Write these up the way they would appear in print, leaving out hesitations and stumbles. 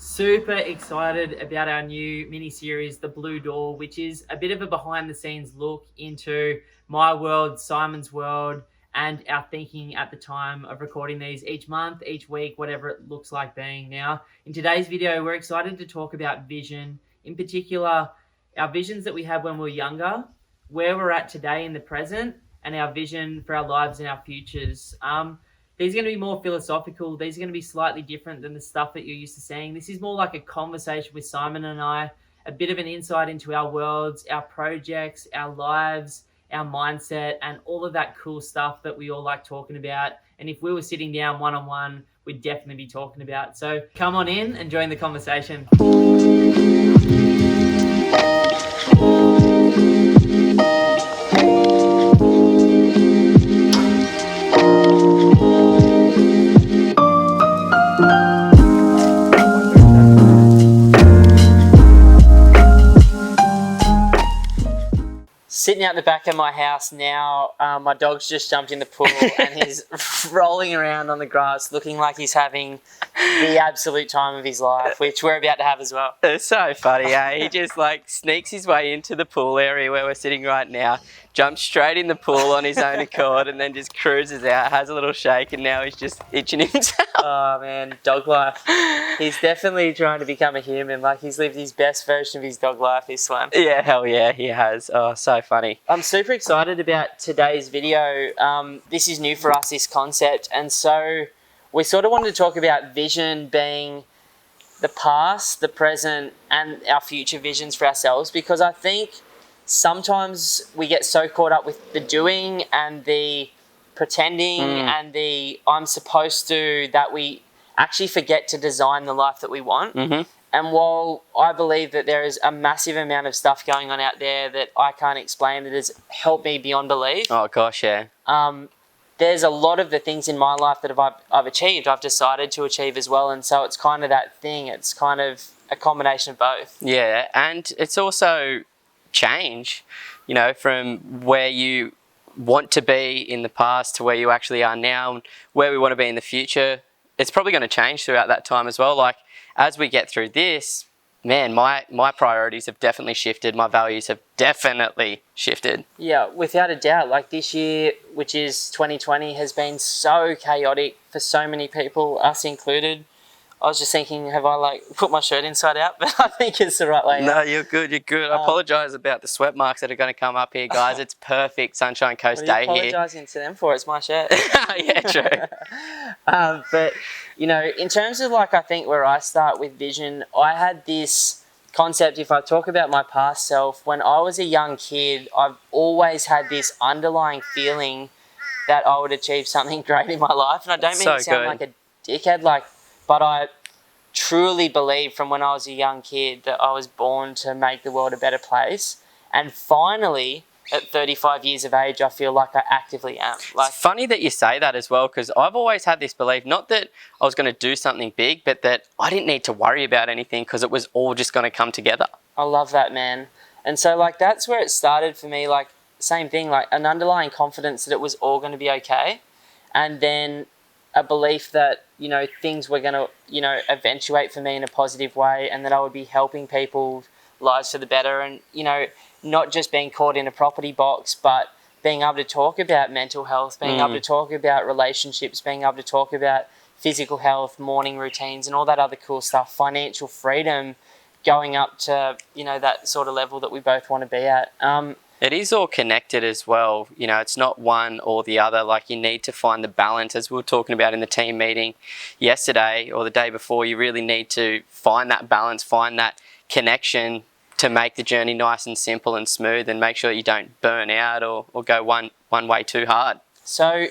Super excited about our new mini series, The Blue Door, which is a bit of a behind the scenes look into my world, Simon's world, and our thinking at the time of recording these each month, each week, whatever it looks like being now. In today's video, we're excited to talk about vision, in particular, our visions that we had when we were younger, where we're at today in the present, and our vision for our lives and our futures. These are going to be more philosophical. These are going to be slightly different than the stuff that you're used to seeing. This is more like a conversation with Simon and I, a bit of an insight into our worlds, our projects, our lives, our mindset, and all of that cool stuff that we all like talking about. And if we were sitting down one-on-one, we'd definitely be talking about. So come on in and join the conversation. Sitting out the back of my house now, my dog's just jumped in the pool and he's rolling around on the grass looking like he's having the absolute time of his life, which we're about to have as well. It's so funny, eh? He just like sneaks his way into the pool area where we're sitting right now, jumps straight in the pool on his own accord and then just cruises out, has a little shake, and now he's just itching himself. Oh man, dog life. He's definitely trying to become a human. Like, he's lived his best version of his dog life, this one. Yeah, hell yeah, he has. Oh, so funny. I'm super excited about today's video. This is new for us, this concept, and so we sort of wanted to talk about vision being the past, the present, and our future visions for ourselves, because I think sometimes we get so caught up with the doing and the pretending and the I'm supposed to, that we actually forget to design the life that we want. And while I believe that there is a massive amount of stuff going on out there that I can't explain that has helped me beyond belief. Oh gosh, yeah. There's a lot of the things in my life that I've achieved, I've decided to achieve as well. And so it's kind of that thing. It's kind of a combination of both. Yeah, and it's also change, you know, from where you want to be in the past to where you actually are now, and where we want to be in the future. It's probably going to change throughout that time as well. Like, as we get through this, man, my priorities have definitely shifted. My values have definitely shifted. Yeah, without a doubt. Like, this year, which is 2020, has been so chaotic for so many people, us included. I was just thinking, have I like put my shirt inside out? But I think it's the right way. No, you're good, you're good. I apologise about the sweat marks that are going to come up here, guys. It's perfect Sunshine Coast day here. What are you apologising to them for? It's my shirt. Yeah, true. But, you know, in terms of like, I think where I start with vision, I had this concept, if I talk about my past self, when I was a young kid, I've always had this underlying feeling that I would achieve something great in my life. And I don't mean to sound like a dickhead, but I truly believe from when I was a young kid that I was born to make the world a better place. And finally, at 35 years of age, I feel like I actively am. Like, it's funny that you say that as well, because I've always had this belief, not that I was going to do something big, but that I didn't need to worry about anything because it was all just going to come together. I love that, man. And so, like, that's where it started for me. Like, same thing, like an underlying confidence that it was all going to be okay. And then a belief that, you know, things were going to, you know, eventuate for me in a positive way, and that I would be helping people's lives for the better, and, you know, not just being caught in a property box, but being able to talk about mental health, being able to talk about relationships, being able to talk about physical health, morning routines, and all that other cool stuff, financial freedom, going up to, you know, that sort of level that we both want to be at. It is all connected as well. You know, it's not one or the other. Like, you need to find the balance, as we were talking about in the team meeting yesterday or the day before. You really need to find that balance, find that connection to make the journey nice and simple and smooth, and make sure you don't burn out or go one way too hard. So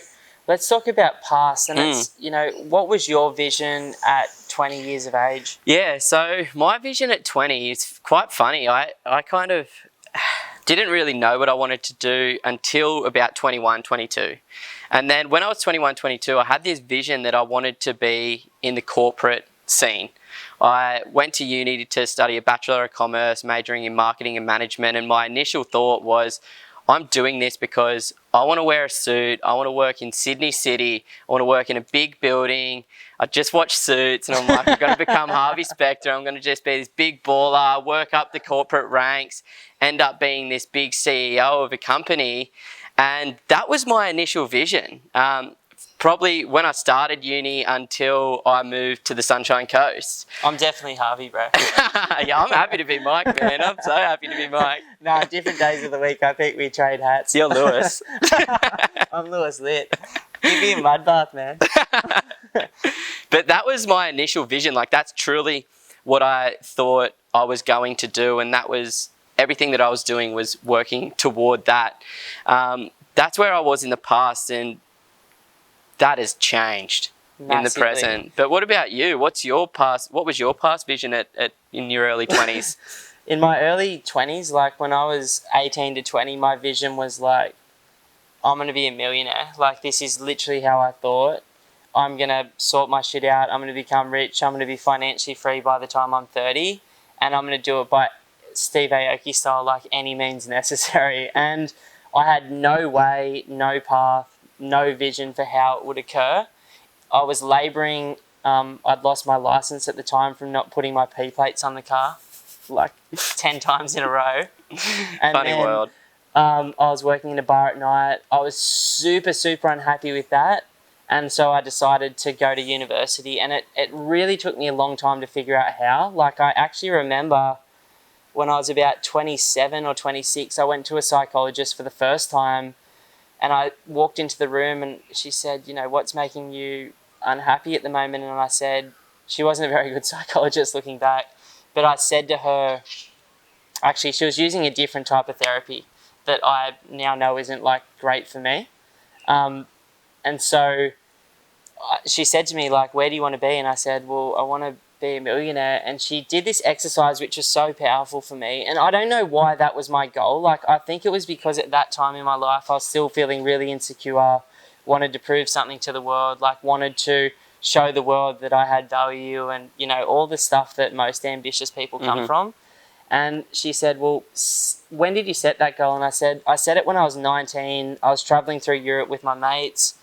let's talk about past. And it's, you know, what was your vision at 20 years of age? Yeah, so my vision at 20 is quite funny. I kind of didn't really know what I wanted to do until about 21, 22. And then when I was 21, 22, I had this vision that I wanted to be in the corporate scene. I went to uni to study a Bachelor of Commerce, majoring in marketing and management, and my initial thought was, I'm doing this because I want to wear a suit. I want to work in Sydney City. I want to work in a big building. I just watch Suits and I'm like, I'm going to become Harvey Specter. I'm going to just be this big baller, work up the corporate ranks, end up being this big CEO of a company. And that was my initial vision. Probably when I started uni until I moved to the Sunshine Coast. I'm definitely Harvey, bro. Yeah, I'm happy to be Mike, man. I'm so happy to be Mike. No, different days of the week. I think we trade hats. You're Lewis. I'm Lewis Lit. Give me a mud bath, man. But that was my initial vision. Like, that's truly what I thought I was going to do, and that was everything that I was doing was working toward that. That's where I was in the past, and that has changed Massively. in the present. But what about you? What was your past vision in your early 20s? In my early 20s, like when I was 18 to 20, my vision was like, I'm going to be a millionaire. Like, this is literally how I thought. I'm going to sort my shit out. I'm going to become rich. I'm going to be financially free by the time I'm 30. And I'm going to do it by Steve Aoki style, like any means necessary. And I had no way, no path, no vision for how it would occur. I was labouring. I'd lost my licence at the time from not putting my P plates on the car, like 10 times in a row. And Funny world. I was working in a bar at night. I was super, super unhappy with that. And so I decided to go to university. And it really took me a long time to figure out how. Like, I actually remember when I was about 27 or 26, I went to a psychologist for the first time. And I walked into the room and she said, you know, what's making you unhappy at the moment? And I said, she wasn't a very good psychologist looking back, but I said to her, actually, she was using a different type of therapy that I now know isn't like great for me. And so she said to me, like, where do you want to be? And I said, well, I want to be a millionaire. And she did this exercise which was so powerful for me, and I don't know why that was my goal. Like, I think it was because at that time in my life I was still feeling really insecure, wanted to prove something to the world, like wanted to show the world that I had value, and you know, all the stuff that most ambitious people come from. And she said, well, when did you set that goal? And I said it when I was 19. I was traveling through Europe with my mates.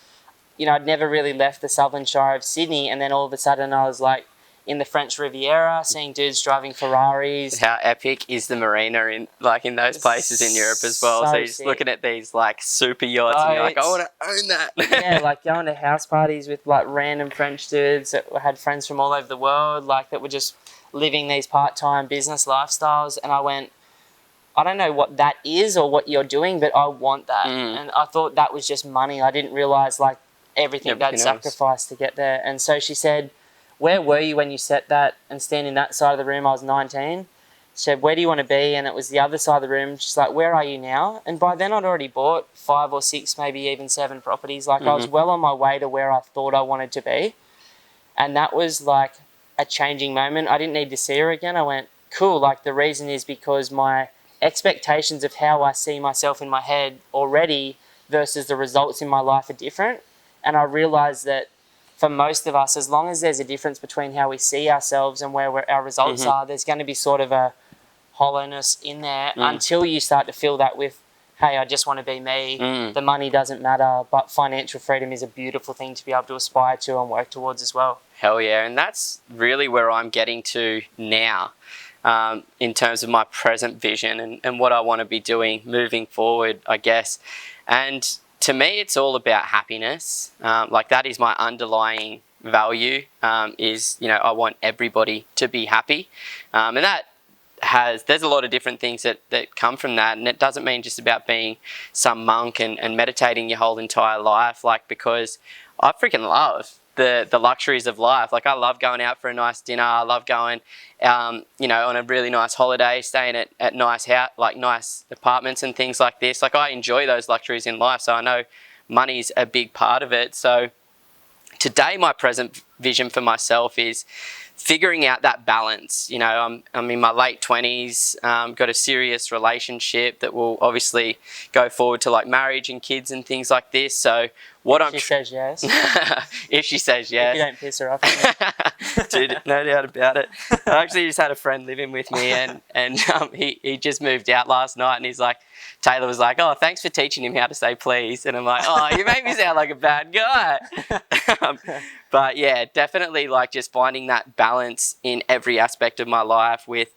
You know, I'd never really left the southern shire of Sydney, and then all of a sudden I was like in the French Riviera, seeing dudes driving Ferraris. How epic is the marina in those places in Europe as well? So you're just looking at these like super yachts and you're like, I want to own that. Yeah, like going to house parties with like random French dudes that had friends from all over the world, like that were just living these part-time business lifestyles. And I went, I don't know what that is or what you're doing, but I want that. And I thought that was just money. I didn't realise like everything they'd sacrificed to get there. And so she said, where were you when you set that? And standing that side of the room, I was 19. She said, where do you want to be? And it was the other side of the room. She's like, where are you now? And by then I'd already bought 5 or 6, maybe even 7 properties. Like I was well on my way to where I thought I wanted to be. And that was like a changing moment. I didn't need to see her again. I went, cool. Like the reason is because my expectations of how I see myself in my head already versus the results in my life are different. And I realised that for most of us, as long as there's a difference between how we see ourselves and where our results are, there's going to be sort of a hollowness in there until you start to fill that with, hey, I just want to be me. The money doesn't matter, but financial freedom is a beautiful thing to be able to aspire to and work towards as well. Hell yeah. And that's really where I'm getting to now in terms of my present vision and what I want to be doing moving forward, I guess. And to me, it's all about happiness. Like that is my underlying value is, you know, I want everybody to be happy. And there's a lot of different things that come from that. And it doesn't mean just about being some monk and meditating your whole entire life. Like, because I freaking love the luxuries of life. Like I love going out for a nice dinner. I love going, you know, on a really nice holiday, staying at nice nice apartments and things like this. Like I enjoy those luxuries in life. So I know money's a big part of it. So today, my present vision for myself is figuring out that balance. You know, I'm in my late 20s, got a serious relationship that will obviously go forward to like marriage and kids and things like this. So What I'm She says yes. if she says If yes. you don't piss her off. Dude, no doubt about it. I actually just had a friend living with me, and he just moved out last night, and he's like, Taylor was like, oh, thanks for teaching him how to say please. And I'm like, oh, you make me sound like a bad guy. But yeah, definitely like just finding that balance in every aspect of my life with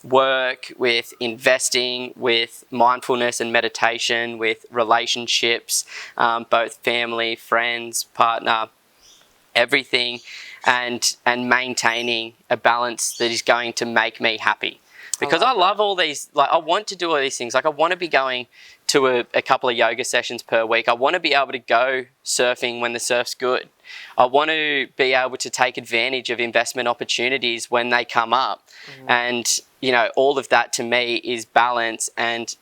work, with investing, with mindfulness and meditation, with relationships, both family, friends, partner, everything, and maintaining a balance that is going to make me happy. Because I love all these, like I want to do all these things. Like I want to be going to a couple of yoga sessions per week. I want to be able to go surfing when the surf's good. I want to be able to take advantage of investment opportunities when they come up. And, you know, all of that to me is balance, and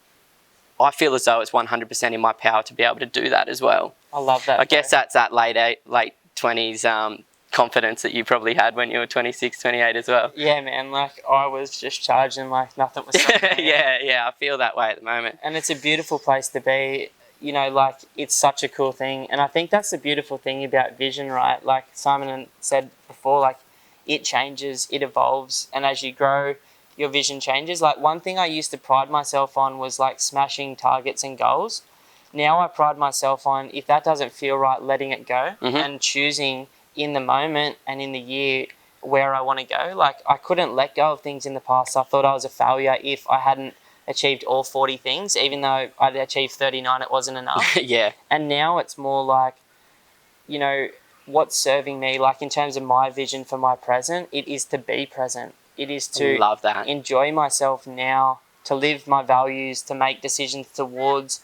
I feel as though it's 100% in my power to be able to do that as well. I love that. I guess that's that late 20s confidence that you probably had when you were 26, 28 as well. Yeah, man. Like I was just charging like nothing was stopping me. Yeah, I feel that way at the moment. And it's a beautiful place to be. You know, like it's such a cool thing. And I think that's the beautiful thing about vision, right? Like Simon said before, like it changes, it evolves. And as you grow, your vision changes. Like one thing I used to pride myself on was like smashing targets and goals. Now I pride myself on, if that doesn't feel right, letting it go and choosing in the moment and in the year where I want to go. Like I couldn't let go of things in the past. I thought I was a failure if I hadn't achieved all 40 things. Even though I'd achieved 39, it wasn't enough. Yeah. And now it's more like, you know, what's serving me, like in terms of my vision for my present, it is to be present. It is to love that. Enjoy myself now, to live my values, to make decisions towards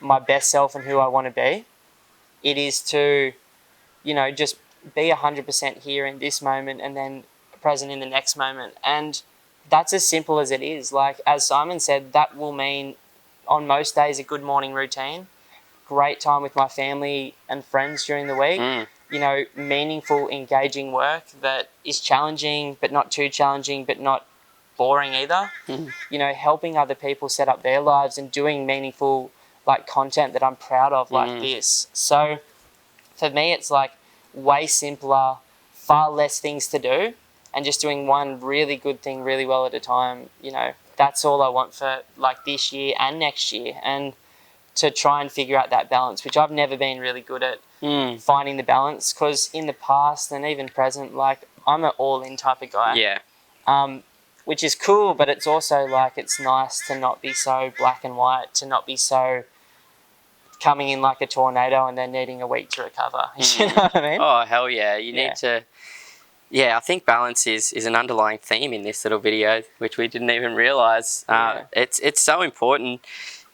my best self and who I want to be. It is to, you know, just be 100% here in this moment and then present in the next moment. And that's as simple as it is. Like, as Simon said, that will mean on most days a good morning routine, great time with my family and friends during the week, you know, meaningful, engaging work that is challenging but not too challenging but not boring either. You know, helping other people set up their lives and doing meaningful like content that I'm proud of like this. So for me it's like way simpler, far less things to do, and just doing one really good thing really well at a time. You know, that's all I want for like this year and next year, and to try and figure out that balance, which I've never been really good at finding the balance, because in the past and even present, like I'm an all-in type of guy. Yeah. Which is cool, but it's also like it's nice to not be so black and white, to not be so coming in like a tornado and then needing a week to recover. You know what I mean? Oh, hell yeah. You need to... Yeah, I think balance is an underlying theme in this little video, which we didn't even realise. It's so important.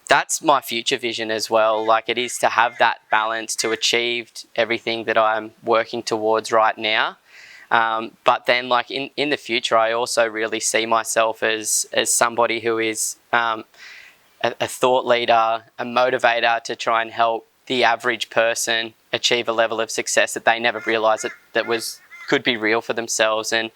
That's my future vision as well. Like, it is to have that balance, to achieve everything that I'm working towards right now. But then, like, in the future, I also really see myself as somebody who is a thought leader, a motivator to try and help the average person achieve a level of success that they never realised that could be real for themselves, and,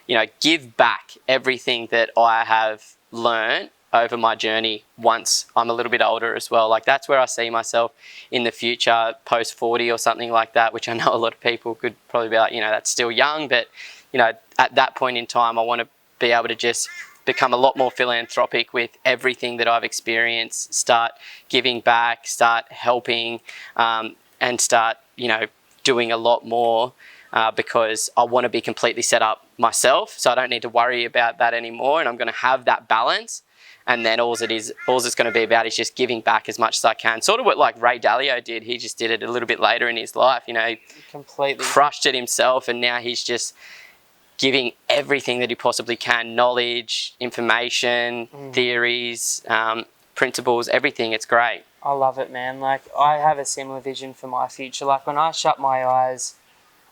you know, give back everything that I have learned over my journey once I'm a little bit older as well. Like, that's where I see myself in the future, post 40 or something like that, which I know a lot of people could probably be like, you know, that's still young, but, you know, at that point in time, I want to be able to just become a lot more philanthropic with everything that I've experienced, start giving back, start helping, and start, you know, doing a lot more, because I want to be completely set up myself, so I don't need to worry about that anymore, and I'm going to have that balance. And then all it's going to be about is just giving back as much as I can. Sort of what like Ray Dalio did. He just did it a little bit later in his life. You know, he completely crushed it himself, and now he's just giving everything that he possibly can: knowledge, information, theories, principles, everything. It's great. I love it, man. Like, I have a similar vision for my future. Like, when I shut my eyes,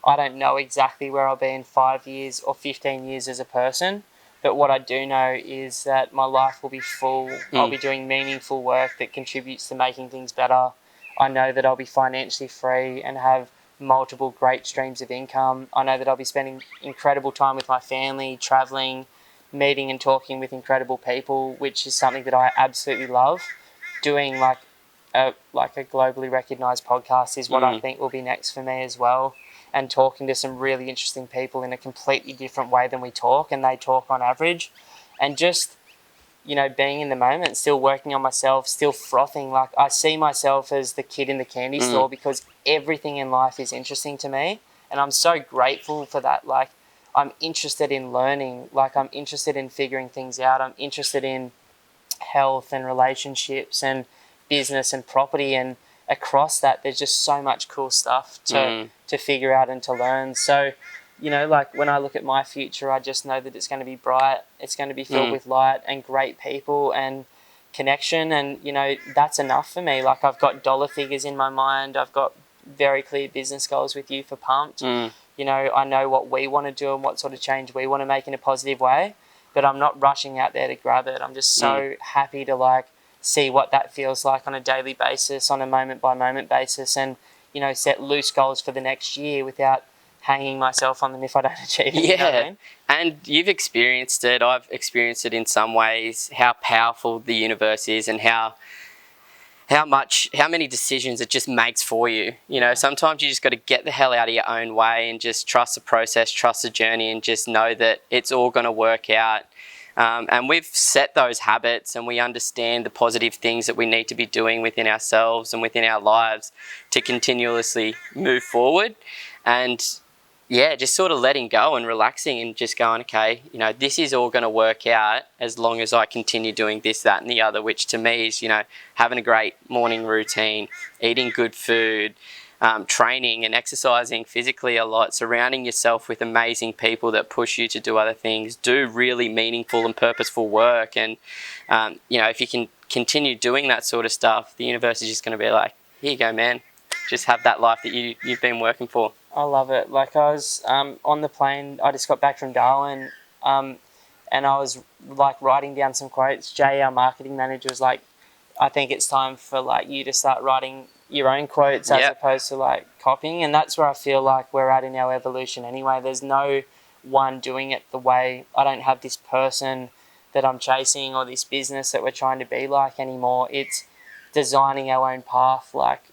I don't know exactly where I'll be in 5 years or 15 years as a person. But what I do know is that my life will be full. I'll be doing meaningful work that contributes to making things better. I know that I'll be financially free and have multiple great streams of income. I know that I'll be spending incredible time with my family, traveling, meeting and talking with incredible people, which is something that I absolutely love. Doing like like a globally recognized podcast is what I think will be next for me as well. And talking to some really interesting people in a completely different way than we talk and they talk on average. And just, you know, being in the moment, still working on myself, still frothing. Like, I see myself as the kid in the candy store because everything in life is interesting to me. And I'm so grateful for that. Like, I'm interested in learning. Like, I'm interested in figuring things out. I'm interested in health and relationships and business and property, and across that there's just so much cool stuff to figure out and to learn. So, you know, like when I look at my future, I just know that it's going to be bright, it's going to be filled with light and great people and connection, and you know, that's enough for me. Like, I've got dollar figures in my mind, I've got very clear business goals with you for Pumped. You know, I know what we want to do and what sort of change we want to make in a positive way, but I'm not rushing out there to grab it. I'm just so happy to like see what that feels like on a daily basis, on a moment by moment basis, and, you know, set loose goals for the next year without hanging myself on them if I don't achieve it. You know what I mean? And you've experienced it. I've experienced it in some ways, how powerful the universe is and how many decisions it just makes for you. You know, sometimes you just got to get the hell out of your own way and just trust the process, trust the journey, and just know that it's all going to work out. And we've set those habits and we understand the positive things that we need to be doing within ourselves and within our lives to continuously move forward. And yeah, just sort of letting go and relaxing and just going, okay, you know, this is all going to work out as long as I continue doing this, that and the other, which to me is, you know, having a great morning routine, eating good food, training and exercising physically a lot, surrounding yourself with amazing people that push you to do other things, do really meaningful and purposeful work. And, you know, if you can continue doing that sort of stuff, the universe is just going to be like, here you go, man. Just have that life that you've been working for. I love it. Like, I was on the plane, I just got back from Darwin, and I was like writing down some quotes. Jay, our marketing manager, was like, I think it's time for like you to start writing your own quotes as opposed to like copying. And that's where I feel like we're at in our evolution anyway. There's no one doing it the way. I don't have this person that I'm chasing or this business that we're trying to be like anymore. It's designing our own path, like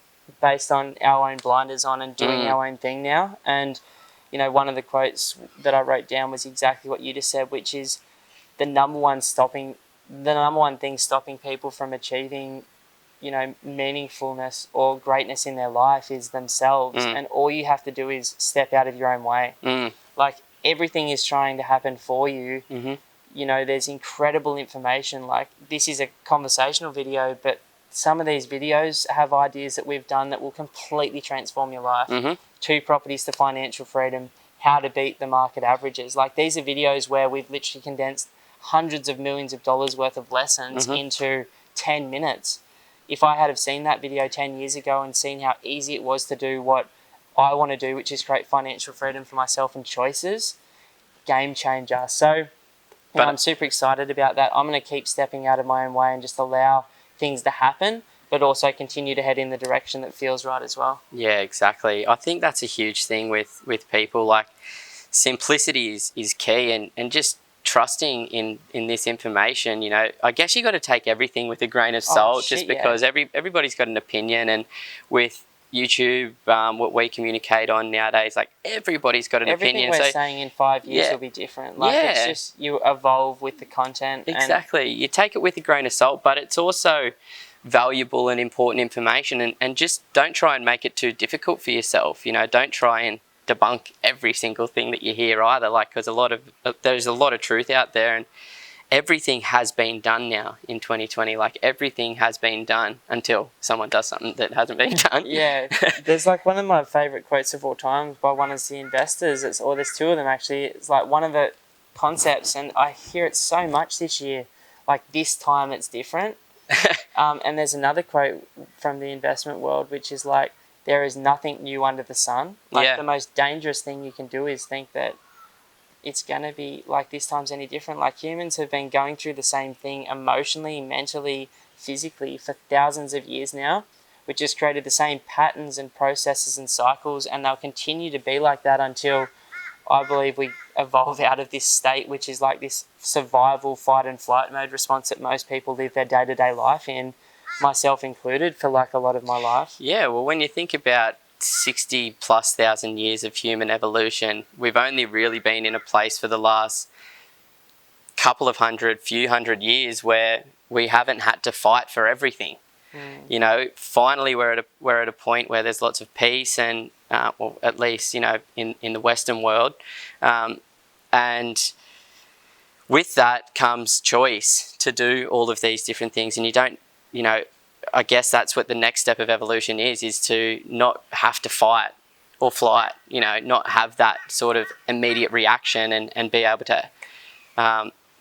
based on our own blinders on and doing our own thing now. And, you know, one of the quotes that I wrote down was exactly what you just said, which is the number one thing stopping people from achieving, you know, meaningfulness or greatness in their life is themselves. And all you have to do is step out of your own way. Like, everything is trying to happen for you. You know, there's incredible information. Like, this is a conversational video, but some of these videos have ideas that we've done that will completely transform your life. 2 properties to financial freedom, how to beat the market averages. Like, these are videos where we've literally condensed hundreds of millions of dollars worth of lessons into 10 minutes. If I had have seen that video 10 years ago and seen how easy it was to do what I want to do, which is create financial freedom for myself and choices, game changer. So, you know, I'm super excited about that. I'm going to keep stepping out of my own way and just allow things to happen, but also continue to head in the direction that feels right as well. Yeah, exactly. I think that's a huge thing with people. Like, simplicity is key, and just trusting in this information. You know, I guess you got to take everything with a grain of salt, just because everybody's got an opinion. And with YouTube, what we communicate on nowadays, like, everybody's got an opinion. Everything we're saying in 5 years will be different. Like, it's just you evolve with the content. Exactly. You take it with a grain of salt, but it's also valuable and important information. And just don't try and make it too difficult for yourself. You know, don't try and debunk every single thing that you hear either. Like, because there's a lot of truth out there, and everything has been done now in 2020. Like, everything has been done until someone does something that hasn't been done. Yeah, there's like one of my favourite quotes of all time by one of the investors. There's 2 of them actually. It's like one of the concepts, and I hear it so much this year. Like, this time it's different. And there's another quote from the investment world, which is like, there is nothing new under the sun. Like, the most dangerous thing you can do is think that it's going to be like this time's any different. Like, humans have been going through the same thing emotionally, mentally, physically for thousands of years now, which has created the same patterns and processes and cycles, and they'll continue to be like that until I believe we evolve out of this state, which is like this survival, fight and flight mode response that most people live their day-to-day life in, myself included, for like a lot of my life. Yeah, well, when you think about 60 plus thousand years of human evolution, we've only really been in a place for the last few hundred years where we haven't had to fight for everything. You know, finally we're at a point where there's lots of peace and, well, at least, you know, in the Western world. And with that comes choice to do all of these different things. And you don't, you know, I guess that's what the next step of evolution is to not have to fight or flight, you know, not have that sort of immediate reaction and be able to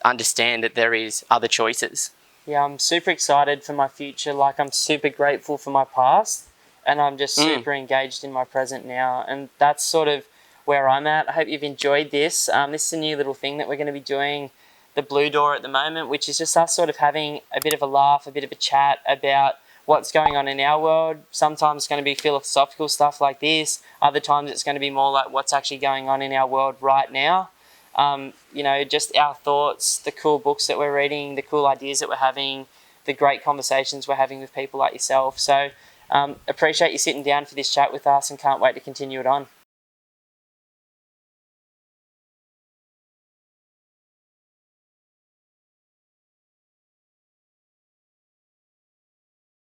understand that there is other choices. Yeah, I'm super excited for my future. Like, I'm super grateful for my past, and I'm just super engaged in my present now. And that's sort of where I'm at. I hope you've enjoyed this. This is a new little thing that we're going to be doing, the Blue Door, at the moment, which is just us sort of having a bit of a laugh, a bit of a chat about what's going on in our world. Sometimes it's going to be philosophical stuff like this. Other times it's going to be more like what's actually going on in our world right now. You know, just our thoughts, the cool books that we're reading, the cool ideas that we're having, the great conversations we're having with people like yourself. So appreciate you sitting down for this chat with us and can't wait to continue it on.